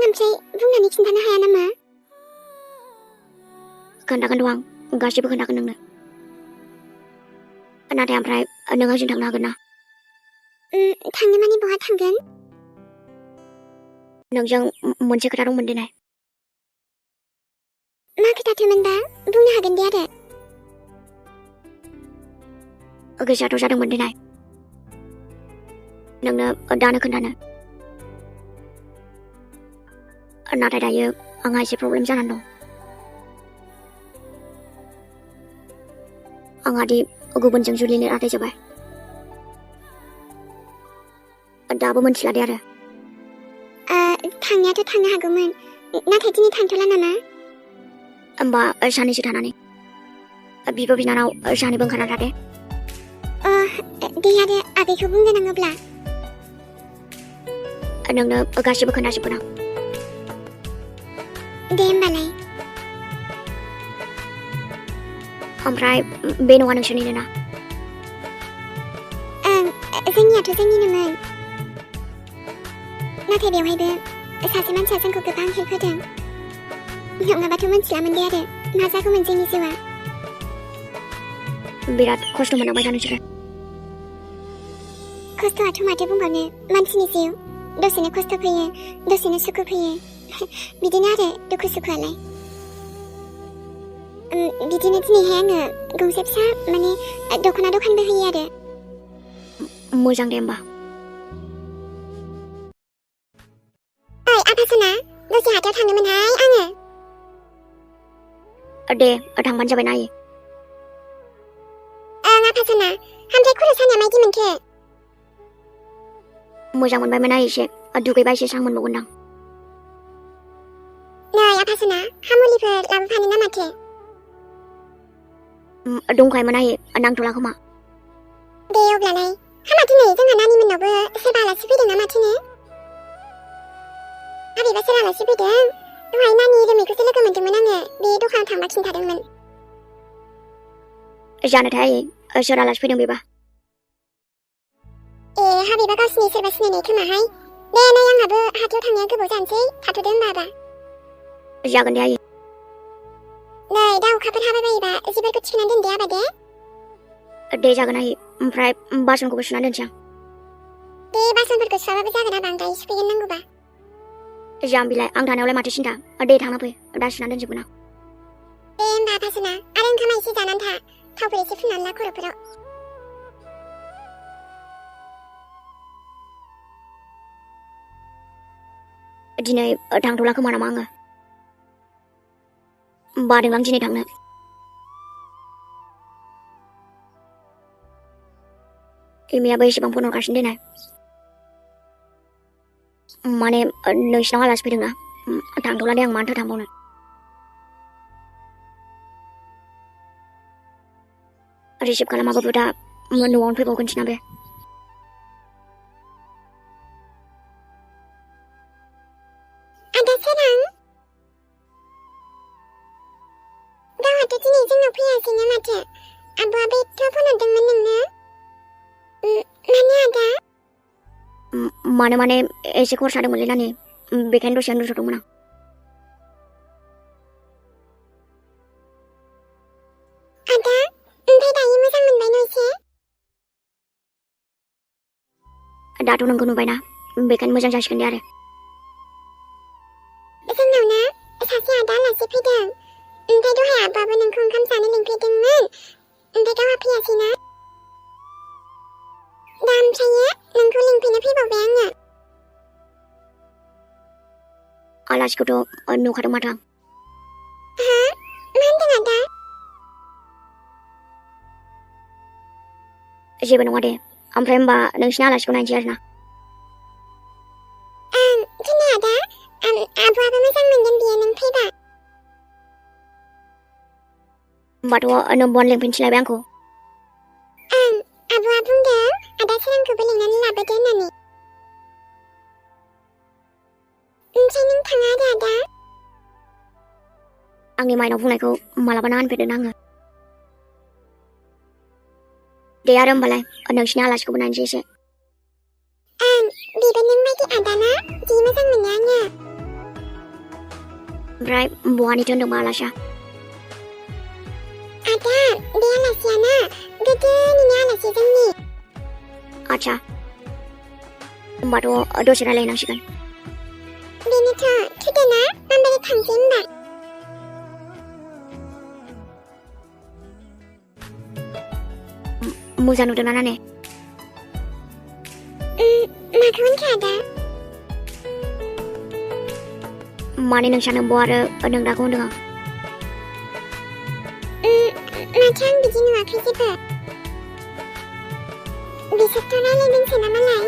ओमफ्राय बुंनानै खिन्थानो हाया नामा? खोन्थागोन दं आं गासिबो खोन्थागोन नोंनो। नाथाय ओमफ्राय नों आंजों थांनो हागोन ना? थांनो माने बहा थांगोन? नोंजों मोनसे खोथा दंमोन दिनै। मा खोथाथोमोनबा बुंनो हागोन दे आरो। गोसोआथ' जादोंमोन दिनै नोंनो दानो खोन्थानो, नाथाय दायो आंहा एसे प्रब्लेम जानानै दं। आंहा दि गुबुनजों जुलिनो रादाय जाबाय, दाबो मोनथिला दे आरो। थांनायाथ' थांनो हागौमोन, नाथाय दिनै थांथ'ला नामा? होमबा सानैसो थानानै बिब' बिनानाव सानैबो ओंखारना थादे। दे आरो आबैखौ बुंगोन आं अब्ला। नोंनो गासिबो खोन्थाजोबगोन आं। दे होमबालाय। ओमफ्राय बे न'आ नोंसोरनिनो ना? जोंनियाथ' जोंनिनोमोन, नाथाय बेवहायबो सासे मानसिया जोंखौ गोबां हेल्प होदों। नङाबाथ' मोनथिलामोन दे आरो मा जागौमोन जोंनि जिउआ। बिराद खस्थ' मोननांबाय दा नोंसोरो। खस्थ'आथ' माथो बुंबावनो, मानसिनि जिउ दसेनो खस्थ' फैयो, दसेनो सुखु फैयो। बिदिनो आरो दुखु सुखुआलाय। बिदिनो दिनैहाय आङो गंसे फिसा माने दख'ना दखानबो होयो आरो। मोजां दे होमबा। ओइ आफासना, दसे हाथायाव थांनोमोनहाय आङो। दे थांबानो जाबाय ना आयै। आफासना, ओमफ्राय खर' सानाया मायदि मोनखो? मोजां मोनबायमोन आयै एसे, दुगैबा एसे स्रां मोनबावगोनदां। नै आफासना, हामुलिफोर लाबोफानो ना माथो? दंखायोमोन आयै, नांथ'ला खोमा। दे अब्लालाय। माथो नै जोंहा नानि मोननावबो सोरबा आलासि फैदों ना माथोनो? आबैबा सोर आलासि फैदों? दहाय नानि रोमैखौसो लोगो मोनदोंमोन आङो, बे दखानाव थांबा खिन्थादोंमोन। जानोथाय आयै, सोर आलासि फैदों बेबा? हाबैबा गावसिनि सोरबा सिनायनाय खोमाहाय। दे नै आंहाबो हाथायाव थांनाया गोबाव जानोसै, थाथ'दो होमबा आबा। जागोन दे आयै। नै दा अखाफोर हाबाय बायोबा जिफोरखौ थिखोना दोन दे आबा दे। दे जागोन आयै, ओमफ्राय बासनखौबो सुना दोनसै आं। दे बासनफोरखौ सुवाबाबो जागोन आबा, आं दायो सुफैगोन नांगौबा। जाम्बिलाय, आं थानायावलाय माथो सिन्था। दे थांना फै, दा सुना दोनजोबगोन आं। दे होमबा आफासना, आरो ओंखामा एसे जानानै था, थावफोर एसे फुननानै ला खर'फोराव। दिनै थांथ'ला खोमा नामा आङो? बादों आं दिनै थांनो। एमियाबो एसेबां फन हरगासिनो दिनै। माने नोंसिनाव आलासि फैदोंना, थांथ'ला दे आं, मानोथो थांबावनो। रिसिभ खालामाबाबो दा न'आवनो फैबावगोनसोना बे। आदा सोरां, गावहाथ' दिनै जोंनाव फैयासैनो माथो। आब'आबो एथ' फन हरदोंमोन नोंनो? मानो आदा? माने एसे खर सादोंमोनलै नानि, बेखायनो दसे उन्दुथ'दोंमोन आं। आदा, ओमफ्राय दायो मोजां मोनबाय न' एसे? दाथ' नोंखौ नुबायना, बेखायनो मोजां जासिगोन दे आरो। जोंनाव ना सासे आदा आलासि फैदों, ओमफ्राय दहाय आब'आबो नोंखौ ओंखाम जानो लिंफैदोंमोन, ओमफ्राय गावहा फैयासैना? दा ओमफ्रायो नोंखौ लिंफैनो फैबावबाय आङो। आलासिखौथ' नुखादों माथो आं। मा होनदों आदा? जेबो नङा दे, ओमफ्राय होमबा नोंसिनि आलासिखौ नायनोसै आरोना। दिनै आदा, आब'आबो मोजां मोनगोन बियो नों फैबा। होमबाथ' नों बन लिंफैनोसैलायबाय आंखौ। आब'आ बुंदों आदा सोरांखौबो लिंनानै लाबोदो होननानै। ओमफ्राय नों थाङा आरो आदा? आंनि माइनाव बुंनायखौ मालाबा ना होनफेरदों आङो। दे आरो होमबालाय, नोंसिनि आलासिखौबो नायनोसै एसे। बेबो नों बायदि आदाना, जि मोजां मोनो आङो। ओमफ्राय बहानिथो होनदोंबा आलासिया आदा बे आलासियाना गोदोनिनो आलासि जोंनि आच्छा होमबाथ' दसे रायलायनांसिगोन बेनोथ' थुदोना माबारै थांसै होमबा मोजां नुदोंना नाने माखौ होनखो आदा माने नोंसानो ब आरो नों दाखौ होनदों आं माथो आं बिदि नुवाखै जेबो बिसोरथ' रायलायदोंसो ना मालाय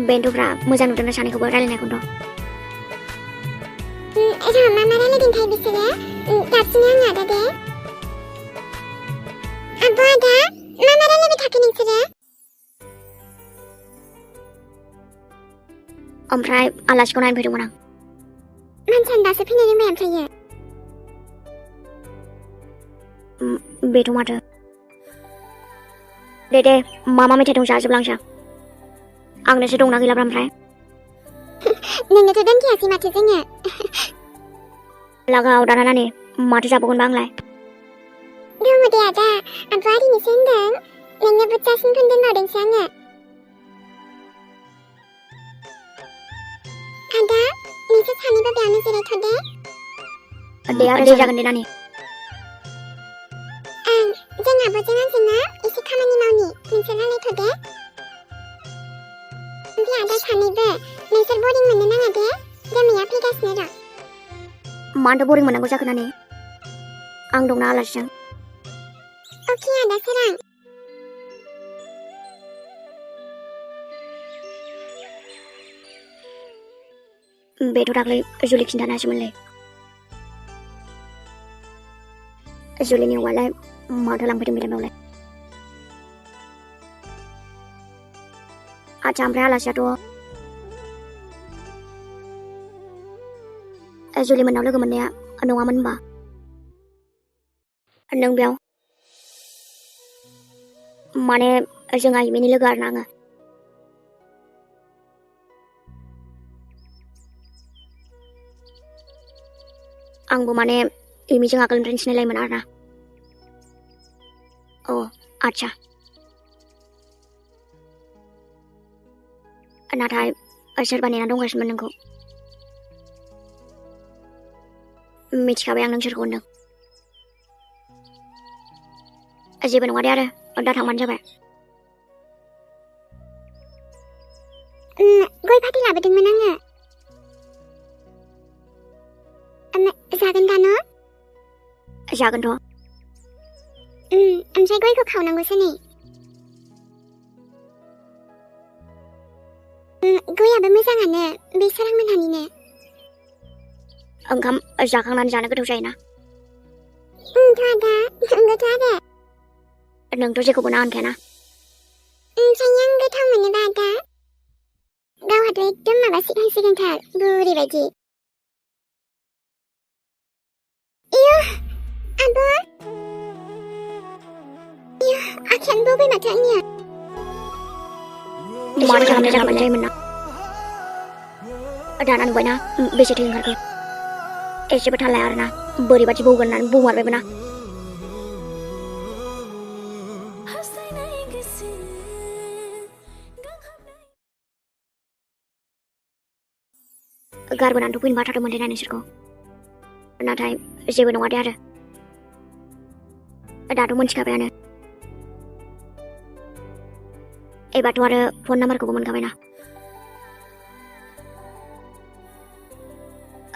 बेनोथ'ब्रा मोजां नुदोंना सानैखौबो रायलायनायखौथ' र' मा रायलायदोंथाय बिसोरो गाबसिनो आं आदा दे आब' आदा मा रायलायबाय थाखो नोंसोरो ओमफ्राय आलासिखौ नायनो फैदोंमोन आं मानसियानो दासो फैनो रोंबाय ओमफ्रायो बेथ' माथो दे मा मेथाइ दं जाजोबलांसै आंनोसो दंना गैलाब्रा ओमफ्राय नोंनोथ' दोनखायासै माथो जोङो लागाव दाना नानि माथो जाबावगोनबा आंलाय दङ दे आदा आब' आरिनोसो होनदों नोंनो बुरजासिनखौनो दोनबावदोंसो आङो आदा नोंसोर सानैबो बेयावनो जिरायथ' दे आरो जागोन दे नानि जों आब'जों आंजोंना एसे खामानि मावनि नोंसोर रायलायथ' दे ओमफ्राय आदा सानैबो नोंसोर बरिं मोननो नाङा दे जोमैया फैगासिनो र' मानोथो बरिं मोननांगौ जाखो नानि आं दंना आलासिजों अके आदा सोरां बेथ' दाख्लै जुलि खिन्थानायसोमोनलै जुलिनि हौवालाय माथो लांफैदों बेलाय बेयावलाय आच्छा ओमफ्राय आलासियाथ' जुलि मोननाव लोगो मोननाया नङामोन होनबा नों बेयाव माने जोंहा इमिनि लोगो आरोना आङो आंबो माने इमिजों आगोलनिफ्रायनो सिनायलायोमोन आरोना अ आच्छा नाथाय सोरबा नेना दंगासिनोमोन नोंखौ मिथिखाबाय आं नों सोरखौ होनदों जेबो नङा दे आरो दा थांबानो जाबाय गय फाथै लाबोदोंमोन आङो जागोन दा न' जागोनथ' ओमफ्राय गयखौ खावनांगौसो नै गयाबो मोजाङानो बे सोरांमोनहानिनो ओंखाम जाखांनानै जानो गोथाव जायोना आदा नंगौथ' आरो नोंथ' जेखौबो ना होनखायाना ओमफ्राय आं गोथाव मोनोबा आदा गावहाथ' एकदम माबा सिगां सिगांथार बुरि बायदि इयो आब' इयो आखायानो बौबाय माथो आंनिया मानो खालामनाय जाखाबानो जायोमोन ना दाना नुबायना बेसे थै ओंखारखो एसेबो थाल लाया आरोना बोरैबादि बौगोन होननानै बुंहरबायबो ना गारबोनानैथ' फैनो बाथारदोंमोन दे नोंसोरखौ नाथाय जेबो नङा दे आरो दाथ' मोनथिखाबायानो एबारथ' आरो फन नाम्बारखौबो मोनखाबायना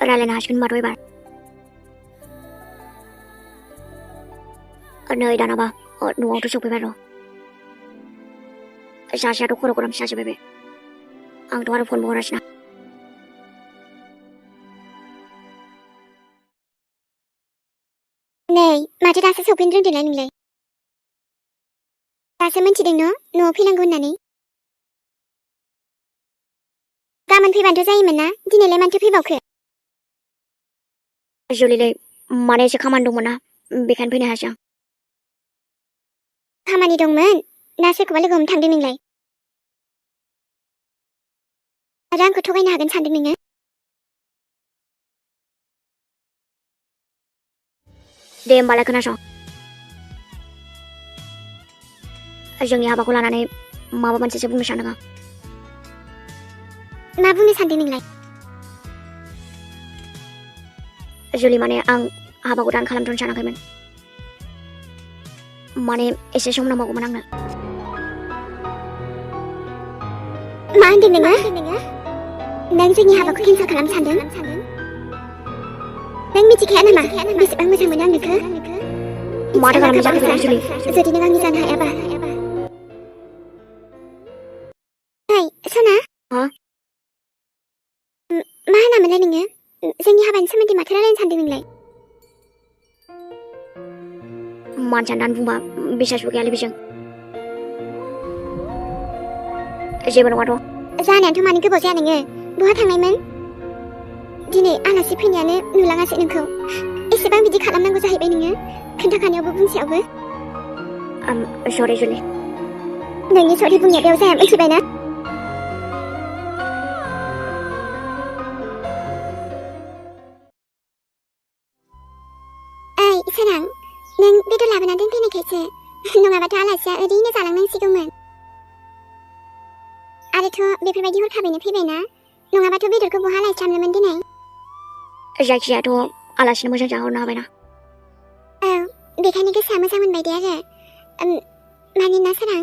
रायलायनो हासिगोन होनबाथ' एबार नै दानाबा न'आवथ' सफैबाय र' सासेयाथ' खर' गरमसो जाजोब्बाय बे आंथ' आरो फनबो हरासैना नै माथो दासो सफैनो रोंदोंना नोंलाय दासो मोनथिदों न' न'आव फैनांगौ होननानै गाबोन फैबानोथ' जायोमोन ना दिनैलाय मानोथो फैबावखो जुलिलै माने एसे खामानि दंमोन ना बेखायनो फैनो हायासै आं खामानि दंमोन ना सोरखौबा लोगो हमनो थांदों नोंलाय आरो आंखौ थगायनो हागोन सानदों नोङो दे होमबालाय खोनासं जोंनि हाबाखौ लानानै माबा मोनसेसो बुंनो सानदों आं मा बुंनो सानदों नोंलाय जुलि माने आं हाबाखौ दान खालामथ'नो सानाखैमोन माने एसे सम नांबावगौमोन आंनो मा होनदों नोङो नों जोंनि हाबाखौ केन्सेल खालामनो सानदों नों मिथिखाया नामा बेसेबां मोजां मोनो आं नोंखौ माथो खालामनाय जाखो बेलाय जुलि जुदि नों आंनि जानो हायाबा ओइ सना हा मा होनामोनलाय नोङो जोंनि हाबानि सोमोन्दै माथो रायलायनो सानदों नोंलाय मानसिया दान बुंबा बिसासबो गैयालै बेजों जेबो नङाथ' जानायाथ' मानो गोबाव जाया नोङो बहा थांनायमोन दिनै आलासि फैनायानो नुलाङासै नोंखौ एसेबां बिदि खालामनांगौ जाहैबाय नोङो खोन्थाखानायावबो बुंसेयावबो सरि जुलि नोंनि सरि बुंनाया बेयाव जाया मिथिबाय ना ओइ सोरां नों बेदर लाबोना दोनफैनायखायसो नङाबाथ' आलासिया ओरैनो जालांनांसिगौमोन आरोथ' बेफोरबायदि हरखाबैनो फैबायना नङाबाथ' बेदरखौ बहा लायस्लाबनोमोन दिनै जायखियाथ' आलासिनो मोजां जाहोहरनो हाबायना औ बेखायनो गोसोआ मोजां मोनबाय दे आरो मानोना सोरां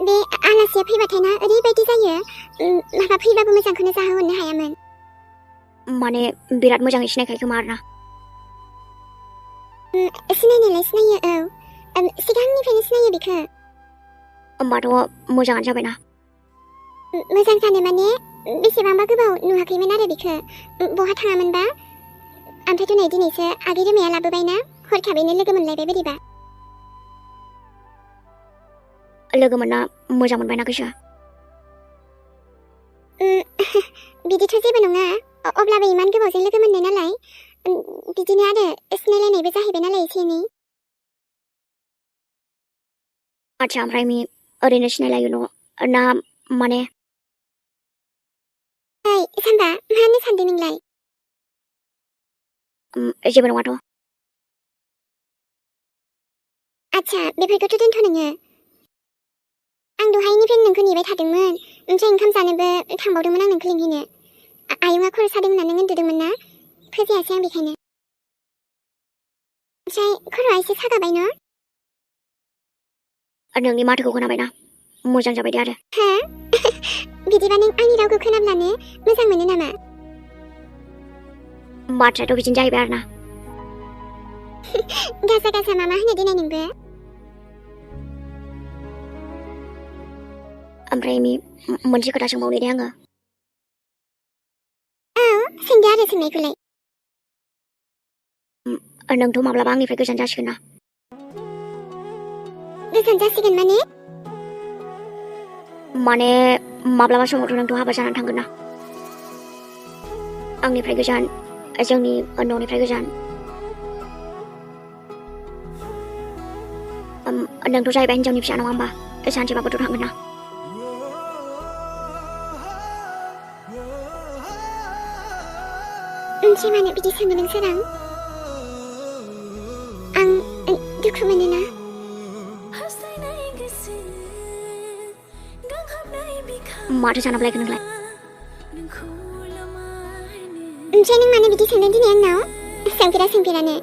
बे आलासिया फैबाथाय ना ओरैबायदि जायो माबा फैबाबो मोजांखौनो जाहोहरनो हायामोन माने बिराद मोजाङै सिनायखायो खोमा आरोना सिनायनायलाय सिनायो औ सिगांनिफ्रायनो सिनायो बेखौ होमबाथ' मोजाङानो जाबायना मोजां जानो माने बेसेबांबा गोबाव नुवाखैमोन आरो बेखौ बहा थाङामोनबा ओमफ्रायथ' नै दिनैसो आगै रोमाया लाबोबायना हरखाबैनो लोगो मोनलायबाय बोरैबा लोगो मोनना मोजां मोनबायना गोसोआ बिदिथ' जेबो नङा अब्लाबो इमान गोबावजों लोगो मोननाय नालाय बिदिनो आरो सिनायलायनायबो जाहैबाय नालाय एसे एनै आच्छा ओमफ्राय ओरैनो सिनायलायोल' ना माने ओइ सानबा मा होननो सानदों नोंलाय जेबो नङाथ' आच्छा बेफोरखौथ' दोनथ' नोङो आं दहायनिफ्रायनो नोंखौ नेबाय थादोंमोन ओमफ्राय ओंखाम जानोबो थांबावदोंमोन आं नोंखौ लिंहैनो आयंआ खर' सादों होनना नों उन्दुदोंमोन ना फोजायासै आं बेखायनो ओमफ्राय खर'आ एसे सागाबाय न' नोंनि माथोखौ खोनाबायना मोजां जाबाय दे आरो हा बिदिबा नों आंनि रावखौ खोनाब्लानो मोजां मोनो नामा बाथ्रायाथ' बिदिनो जाहैबाय आरोना गाजा गाजा मा होनो देनाय नोंबो ओमफ्राय मोनसे खोथा सोंबावनो दे आङो औ सोंदो आरो सोंनायखौलाय नोंथ' माब्लाबा आंनिफ्राय गोजान जासिगोन ना गोजान जासिगोन माने माब्लाबा समावथ' नोंथ' हाबा जानानै थांगोन ना आंनिफ्राय गोजान जोंनि न'निफ्राय गोजान नोंथ' जाहैबाय हिनजावनि फिसा नङा होमबा सानसेबाबोथ' थांगोन ना ओमफ्राय मानो बिदि सोङो नों सोरां आं दुखु मोनोना माथो सानाब्लायखो नोंलाय ओमफ्राय नों मानो बिदि सोंदों दिनै आंनाव सोंफेरानो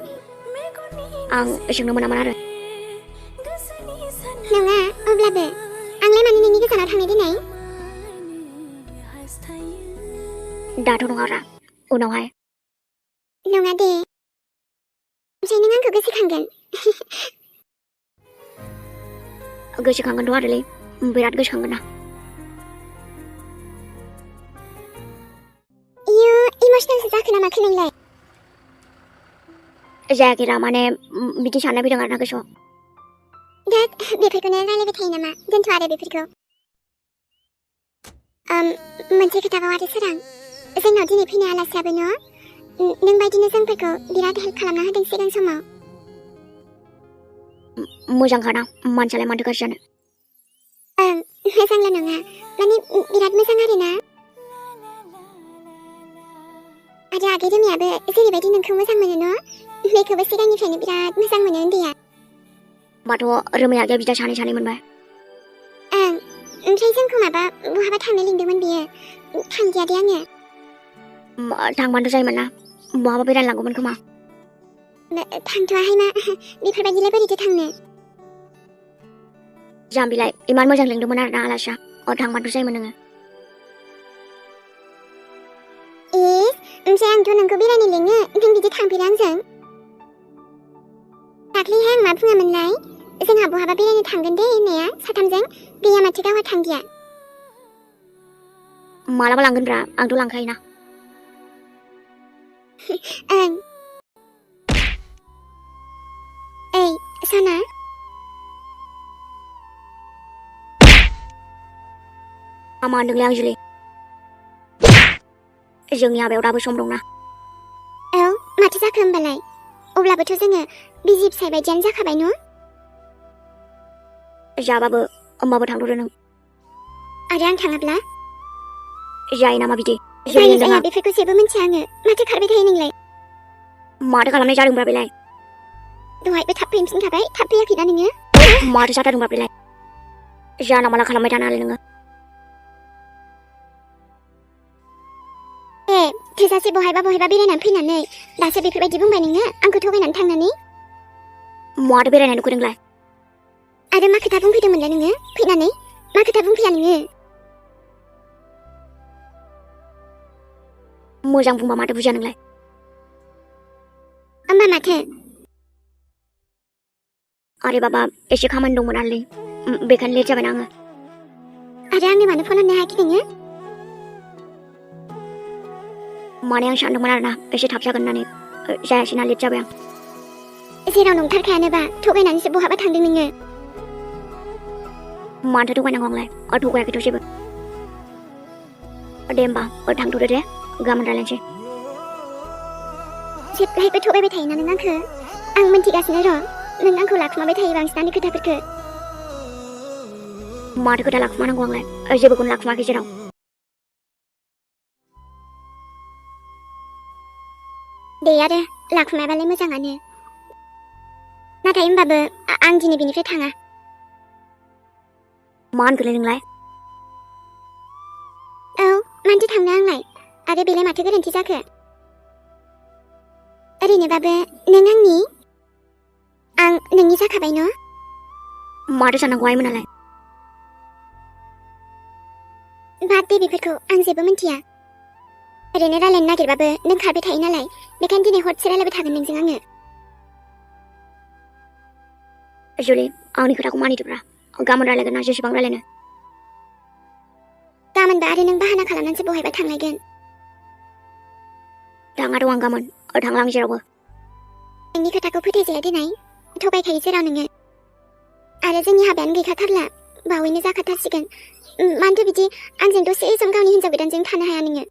आं सोंनो मोनामोन आरो नङा अब्लाबो आंलाय मानो नोंनि गोजानाव थांनो दिनै दाथ' नङा रा उनावहाय नङा दे ओमफ्राय नों आंखौ गोसोखांगोन गोसोखांगोनथ' आरोलै बिराद गोसोखांगोन ना इयो इमसनेलसो जाखो ना माखो नोंलाय जायाखैरा माने बिदि साननाय फैदों आरोना गोसोआव दा बेफोरखौनो रायलायबाय थायो नामा दोनथ' आरो बेफोरखौ मोनसे खोथाबाव आरो सोरां जोंनाव दिनै फैनाय आलासियाबो न' नों बायदिनो जोंफोरखौ बिराद हेल्प खालामना होदों सिगां समाव मोजांखाना मानसियालाय मानोथो गाज्रि जानो मोजांल' नङा माने बिराद मोजां आरो आरो आगै रोमायाबो जेरैबायदि नोंखौ मोजां मोनो न' बेखौबो सिगांनिफ्रायनो बिराद मोजां मोनो उन्दैया। होमबाथ' रोमाया आगैया बिदा सानै मोनबाय। ओं ओमफ्राय जोंखौ माबा बहाबा थांनो लिंदोंमोन बियो थांदिया दे आङो। थांबानोथ' जायोमोन ना बहाबा बेरायनो लांगौमोन खोमा। थांथ'वाहाय मा बेफोरबायदिलाय बोरैथो थांनो। जाम्बिलाय इमान मोजां लिंदोंमोन आरोना आलासिया थांबानोथ' जायोमोन नोङो। ओमफ्राय आंथ' नोंखौ बेरायनो लिङो नों बिदि थांफेरा आंजों। दाख्लैहाय आं मा बुङामोनलाय जोंहा बहाबा बेरायनो थांगोन दे होननाया साथामजों गैया माथो गावहा थांदिया। मालाबा लांगोनब्रा आंथ' लांखायोना। ओं ओइ सना मा होनदोंलै आंजुलि जोंनि हाबायाव दाबो सम दंना। औ माथो जाखो होमबालाय अब्लाबोथ' जोङो बिसि फिसाय बायदियानो जाखाबाय न'। जाबाबो होमबाबो थांथ'दो नों। आरो आं थाङाब्ला जायो नामा बिदि जाया जाया बेफोरखौ जेबो मिन्थिया आङो माथो खारबाय थायो नोंलाय। माथो खालामनाय जादोंब्रा बेलाय दहायबो थाब फैफिनखाबाय थाब फैयाखैना नोङो। माथो जाथारदोंब्रा बेलाय जाना माला खालामबाय थानो हालाय नोङो। थोजासे बहायबा बेरायनानै फैनानै दासो बेफोरबायदि बुंबाय नोङो आंखौ थगायनानै थांनानै। माथो बेरायनाय नुखो नोंलाय। आरो मा खोथा बुंफैदोंमोनलाय नोङो फैनानै मा खोथा बुंफैया नोङो। मोजां बुंबा माथो बुजिया नोंलाय। होमबा माथो आरे बाबा एसे खामानि दंमोन आरोलै बेखायनो लेट जाबायना आङो। आरो आंनो मानो फन हरनो हायाखै नोङो। माने आं सानदोंमोन आरोना एसे थाब जागोन होननानै जायासैना लेट जाबाय आं। जेराव नंथारखायानोबा थगायनानैसो बहाबा थांदों नोङो। माथो थगायनांगौ आंलाय थगायाखैथ' जेबो। दे होमबा थांथ'दो दे गाबोन रायलायनोसै। जेब्लायबो थगायबाय थायोना नों आंखौ आं मिन्थिगासिनो र' नों आंखौ लाखुमाबाय थायो बांसिनानो खोथाफोरखौ। माथो खोथा लाखुमानांगौ आंलाय जेबोखौनो लाखुमाखै जेराव। दे आरो लाखुमायाबालाय मोजाङानो नाथाय होमबाबो आं दिनै बेनिफ्राय थाङा। मा होनखोलै नोंलाय। औ मानोथो थांनो आंलाय आरो बेलाय माथो गोरोन्थि जाखो। ओरैनोबाबो नों आं नोंनि जाखाबाय न'। माथो साननांगौ आइमोनालाय। बाद दे बेफोरखौ आं जेबो मिन्थिया। ओरैनो रायलायनो नागिरबाबो नों खारबाय थायो नालाय बेखायनो दिनै हरसे रायलायबाय थागोन नोंजों आङो। जुलि आंनि खोथाखौ मानिदोब्रा गाबोन रायलायगोन ना जेसेबां रायलायनो। गाबोनबा आरो नों बाहाना खालामनानैसो बहायबा थांलायगोन। थाङाथ' आं गाबोन थांला आं जेरावबो। नोंनि खोथाखौ फोथायजाया देनाय थगायखायो जेराव नोङो। आरो जोंनि हाबायानो गैखाथारला बावैनो जाखाथारसिगोन मानोथो बिदि आंजों दसे सम गावनि हिन्जाव गोदानजों थानो हाया नोङो।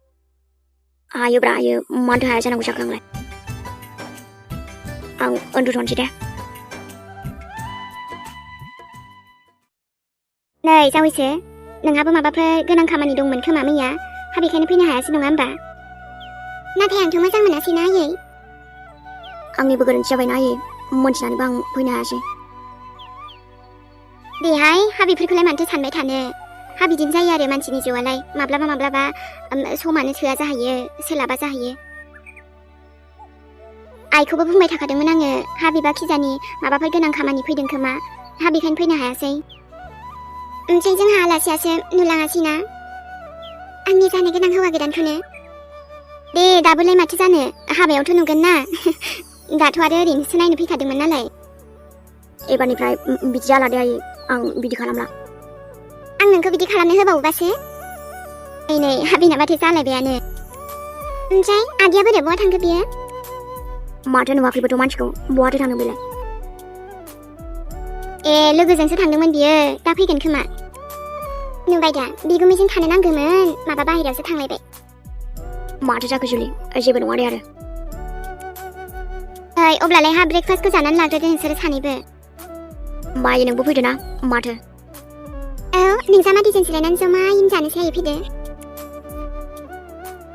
हायोब्रा हायो मानोथो हाया जानांगौ जाखो आंलाय। आं उन्दुथ'नोसै दे। नै जावैसो नोंहाबो माबाफोर गोनां खामानि दंमोन खोमा मैया बेखायनो फैनो हायासै नङा होमबा। नाथाय आंथ' मोजां मोनासैना आयै। आंनिबो गोरोन्थि जाबायना आयै मोनथिनानैबो आं फैनो हायासै। बेहाय बेफोरखौलाय मानोथो सानबाय थानो बिदिनो जायो आरो मानसिनि जिउआलाय माब्लाबा समानो थोआ जाहैयो सोलाबा जाहैयो। आइखौबो बुंबाय थाखादोंमोन आङो बेबा खिजानि माबाफोर गोनां खामानि फैदों खोमा बेखायनो फैनो हायासै। ओमफ्राय जोंहा आलासियासो नुलाङासैना आंनि जानो गोनां हौवा गोदानखौनो। दे दाबोलाय माथो जानो हाबायावथ' नुगोन ना दाथ' आरो ओरैनोसो नायनो फैखादोंमोन नालाय। एबारनिफ्राय बिदि जाला दे आयै आं बिदि खालामला। आं नोंखौ बिदि खालामनो होबावोबासो नै बेना माथो जालायबायानो। ओमफ्राय आदैया बोरै बहा थांखो बियो। माथो नुवाखैबोथ' मानसिखौ बहाथो थांदों बेलाय। लोगोजोंसो थांदोंमोन बियो दा फैगोन खोमा। नुबाय दा बिगुमैजों थानो नांगौमोन माबा बाहेरायावसो थांलायबाय। माथो जाखो जुलि जेबो नङा दे आरो। अब्लालाय ब्रेकफास्टखौ जानानै लाग्रोदो नोंसोरो सानैबो। बायो नोंबो फैदो ना माथो। औ नोंजामादैजों जिरायनानै जमायैनो जानोसै फैदो।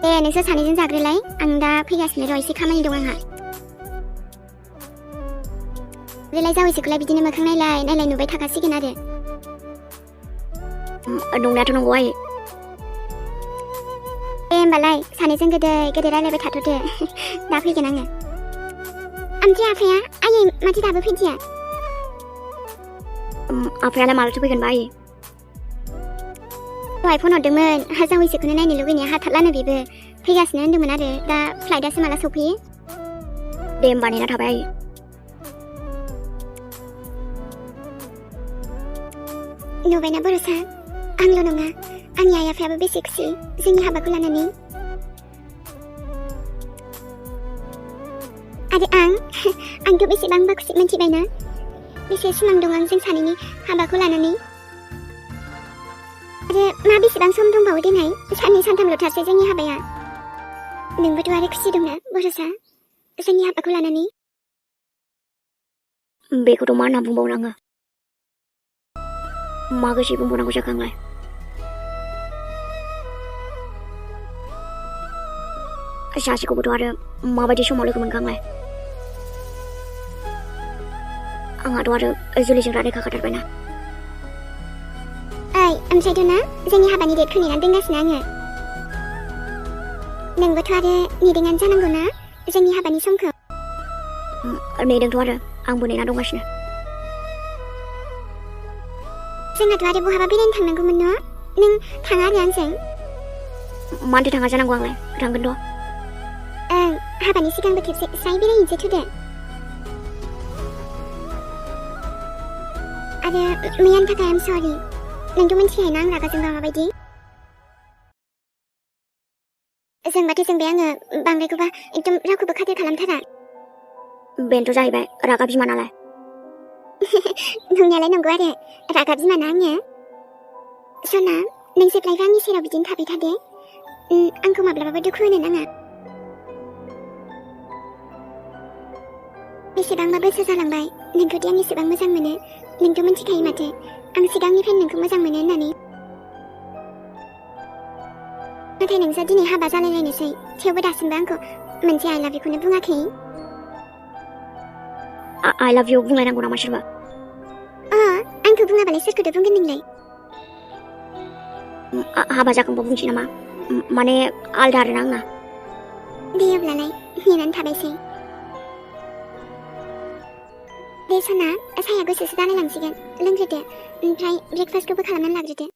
दे नोंसोर सानैजों जाग्रोलाय आं दा फैगासिनो र' एसे खामानि दं आंहा ओरैलाय जावैसोखौलाय बिदिनो मोखां नायलाय नुबाय थाखासिगोन आरो नंनायाथ' नंगौ आयै दे होमबालाय सानैजों गोदै रायलायबाय थाथ'दो दा फैगोन आङो ओमफ्राय आफाया आयै माथो दाबो फैदिया आफायालाय मालाथो फैगोनबा आयै दहाय फन हरदोंमोन जावैसोखौनो नायनो लुगैनाया हाथारलानो बेबो फैगासिनो होन्दोंमोन आरो दा फ्लाइटआसो माला सफैयो दे होमबा नेना थाबाय आयै नुबायना बर'सा आंल' नङा आंनि आइ आफायाबो बेसे खुसि जोंनि हाबाखौ लानानै आरो आंथ' बेसेबांबा खुसि मोनथिबायना बेसे सिमां दं आं जों सानैनि हाबाखौ लानानै आरो मा बेसेबां सम दंबावो देनाय साननै सानथामल'थारसै जोंनि हाबाया नोंबोथ' आरो खुसि दंना बर'सा जोंनि हाबाखौ लानानै बेखौथ' मा होनना बुंबावनो आङो मा गोसो बुंबावनांगौ जाखो आंलाय सासेखौबोथ' आरो माबायदि समाव लोगो मोनखो आंलाय आंहाथ' आरो जुलिजों रादाय खाखाथारबायना ओइ ओमफ्रायथ' ना जोंनि हाबानि डेटखौ नेनानै दोनगासिनो आङो नोंबोथ' आरो नेदोंआनो जानांगौ ना जोंनि हाबानि समखौ नेदोंथ' आरो आंबो नेना दंगासिनो जोंहाथ' आरो बहाबा बेरायनो थांनांगौमोन न' नों थाङा आरो आंजों मानोथो थाङा जानांगौ आंलाय थांगोनथ' ओं हाबानि सिगांबो खेबसे स्राय बेरायहैनोसै थुदो आरो मैयानि थाखाय आम सरि नोंथ' मिन्थिखायोना आं रागा जोंबा माबायदि जोंबाथ' जोंबाय आङो बांद्रायखौबा एकदम रावखौबो खाथिर खालामथारा बेनोथ' जाहैबाय रागा बिमा नालाय नंनायालाय नंगौ आरो रागा बिमाना आङो सना नों जेब्लायबो आंनि सेराव बिदिनो थाबाय थादो आंखौ माब्लाबाबो दुखु होनो नाङा बेसेबांबा बोसोर जालांबाय नोंखौदि आं एसेबां मोजां मोनो नोंथ' मिन्थिखायो माथो आं सिगांनिफ्रायनो नोंखौ मोजां मोनो होननानै नाथाय नोंसोर दिनै हाबा जालायलायनोसै थेवबो दासिमबो आंखौ मोनसे आइ लाभ इउखौनो बुङाखै आइ लाभ इउ बुंलायनांगौ नामा सोरबा आंखौ बुङाबालाय सोरखौथ' बुंगोन नोंलाय हाबा जाखांबा बुंसै नामा माने आलदा आरोना आंना दे अब्लालाय नेनानै थाबायसै दे सना साया गुसुसो जालायलांसिगोन लोंग्रोदो ओमफ्राय ब्रेकफास्टखौबो खालामनानै लाग्रोदो